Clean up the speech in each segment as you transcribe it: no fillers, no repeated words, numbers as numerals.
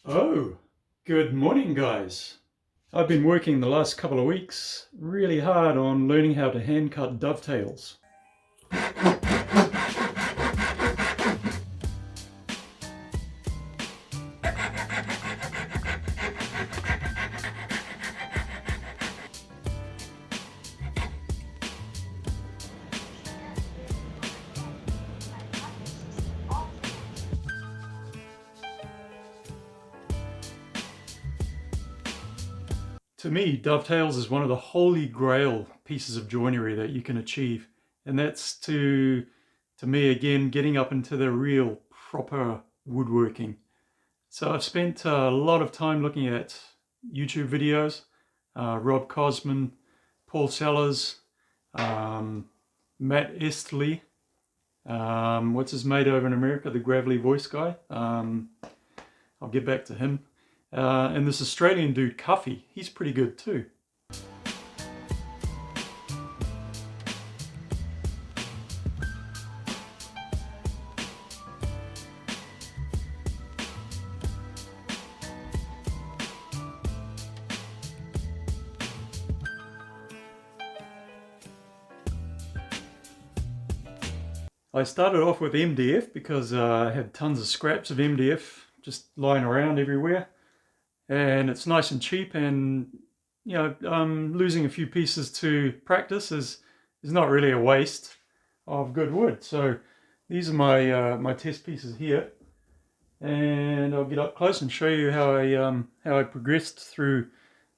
Oh, good morning, guys. I've been working the last couple of weeks really hard on learning how to hand cut dovetails. To me, dovetails is one of the holy grail pieces of joinery that you can achieve. And that's to me, again, getting up into the real proper woodworking. So I've spent a lot of time looking at YouTube videos, Rob Cosman, Paul Sellers, Matt Estley, what's his mate over in America, the gravelly voice guy. I'll get back to him. And this Australian dude, Cuffy, he's pretty good too. I started off with MDF because I had tons of scraps of MDF just lying around everywhere. And it's nice and cheap, and losing a few pieces to practice is not really a waste of good wood. So these are my test pieces here, and I'll get up close and show you how I progressed through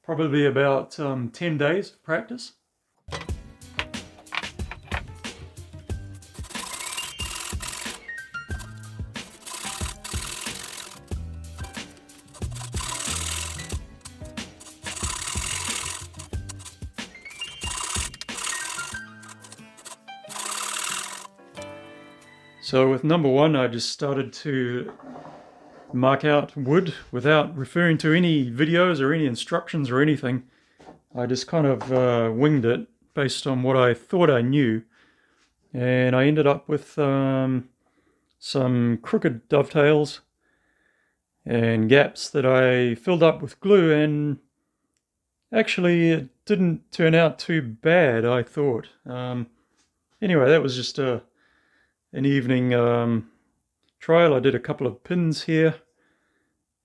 probably about 10 days of practice. So with number one, I just started to mark out wood without referring to any videos or any instructions or anything. I just kind of winged it based on what I thought I knew. And I ended up with some crooked dovetails and gaps that I filled up with glue, and actually it didn't turn out too bad, I thought. Anyway, that was just an evening trial. I did a couple of pins here.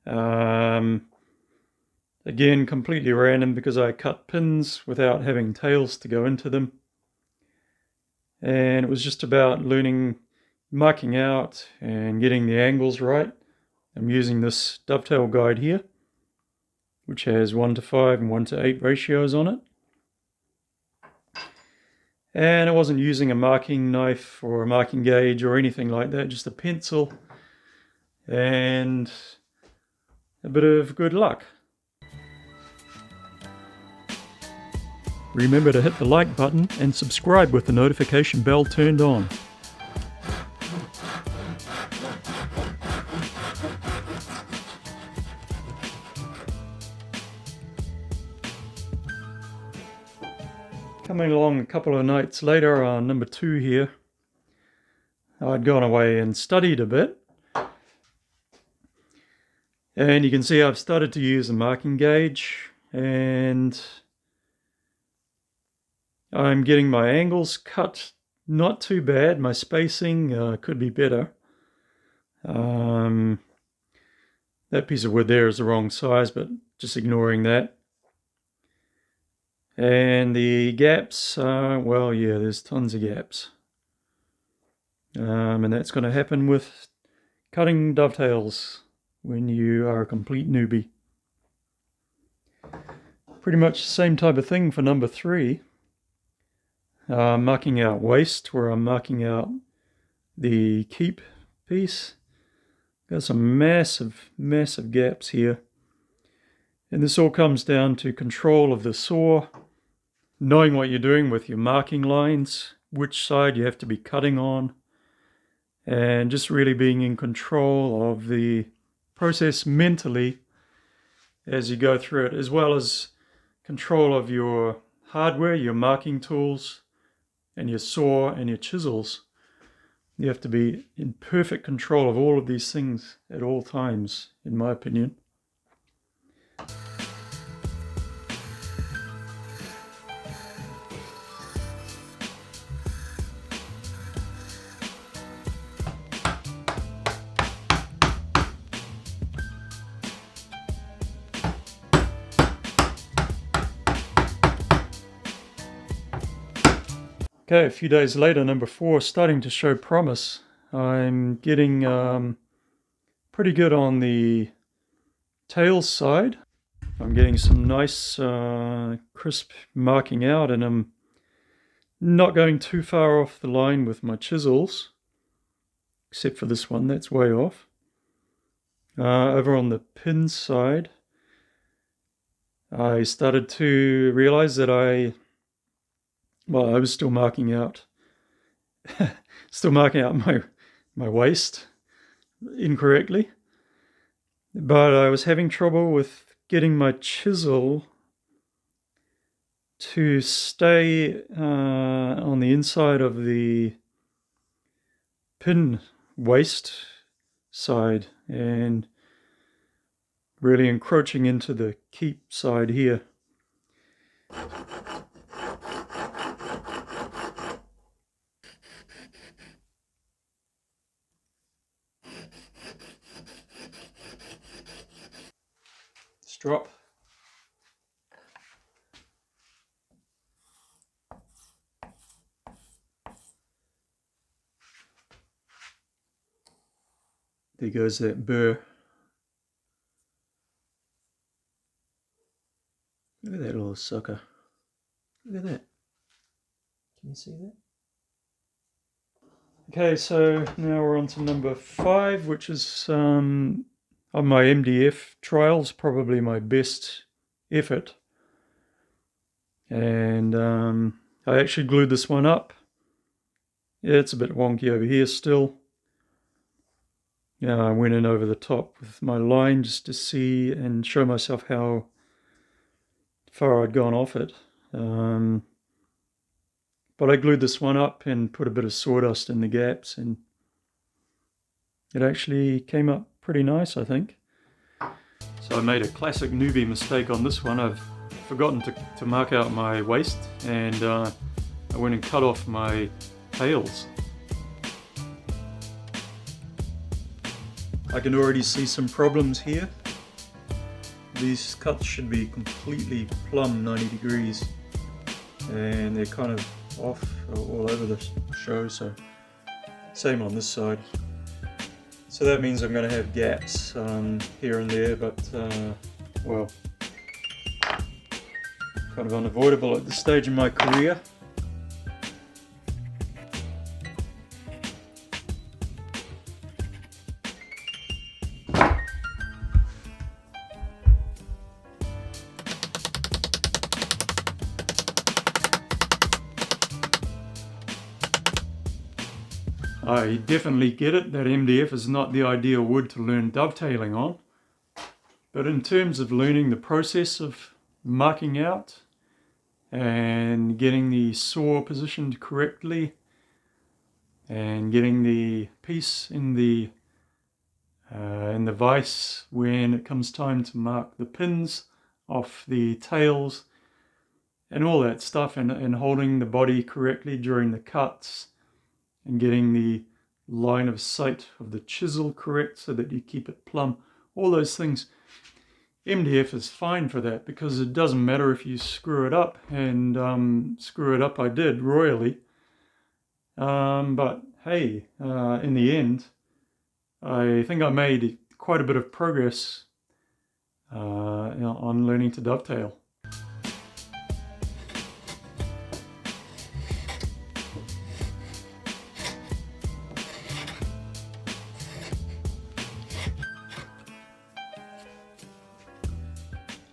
Again, completely random because I cut pins without having tails to go into them. And it was just about learning, marking out and getting the angles right. I'm using this dovetail guide here, which has 1:5 and 1:8 ratios on it. And I wasn't using a marking knife or a marking gauge or anything like that, just a pencil and a bit of good luck. Remember to hit the like button and subscribe with the notification bell turned on. Coming along a couple of nights later on number two here, I'd gone away and studied a bit. And you can see I've started to use a marking gauge, and I'm getting my angles cut not too bad. My spacing could be better. That piece of wood there is the wrong size, but just ignoring that. And the gaps, well, yeah, there's tons of gaps. And that's going to happen with cutting dovetails when you are a complete newbie. Pretty much the same type of thing for number three. Marking out waist, where I'm marking out the keep piece. Got some massive gaps here. And this all comes down to control of the saw, knowing what you're doing with your marking lines, which side you have to be cutting on, and just really being in control of the process mentally as you go through it, as well as control of your hardware, your marking tools, and your saw and your chisels. You have to be in perfect control of all of these things at all times, in my opinion. Okay, a few days later, number 4 starting to show promise. I'm getting pretty good on the tails side. I'm getting some nice crisp marking out, and I'm not going too far off the line with my chisels, except for this one, that's way off. Over on the pin side, I started to realize that I was still marking out my waist incorrectly, but I was having trouble with getting my chisel to stay on the inside of the pin waist side and really encroaching into the keep side here. Drop. There goes that burr. Look at that little sucker. Look at that. Can you see that? Okay, so now we're on to number 5, which is on my MDF trials, probably my best effort. And I actually glued this one up. Yeah, it's a bit wonky over here still. Yeah, I went in over the top with my line just to see and show myself how far I'd gone off it. But I glued this one up and put a bit of sawdust in the gaps, and it actually came up pretty nice, I think. So I made a classic newbie mistake on this one. I've forgotten to mark out my waist, and I went and cut off my tails. I can already see some problems here. These cuts should be completely plumb 90 degrees, and they're kind of off all over the show, so same on this side. So that means I'm going to have gaps here and there, but well, kind of unavoidable at this stage in my career. I definitely get it that MDF is not the ideal wood to learn dovetailing on, but in terms of learning the process of marking out and getting the saw positioned correctly and getting the piece in the vise when it comes time to mark the pins off the tails and all that stuff, and holding the body correctly during the cuts, and getting the line of sight of the chisel correct so that you keep it plumb, all those things. MDF is fine for that, because it doesn't matter if you screw it up, and screw it up I did royally. But hey, in the end, I think I made quite a bit of progress on learning to dovetail.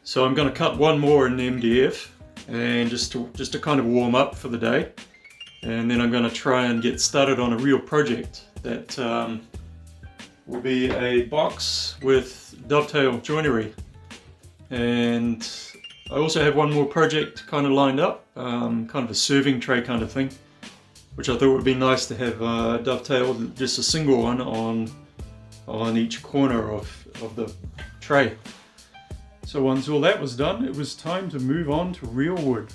So I'm going to cut one more in MDF, and just to kind of warm up for the day, and then I'm going to try and get started on a real project that will be a box with dovetail joinery. And I also have one more project kind of lined up, kind of a serving tray kind of thing, which I thought would be nice to have dovetailed, just a single one on each corner of the tray. So once all that was done, it was time to move on to real wood.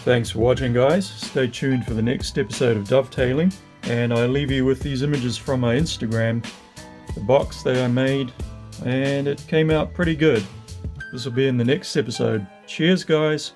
Thanks for watching, guys. Stay tuned for the next episode of dovetailing, and I leave you with these images from my Instagram, the box that I made, and it came out pretty good. This will be in the next episode. Cheers, guys.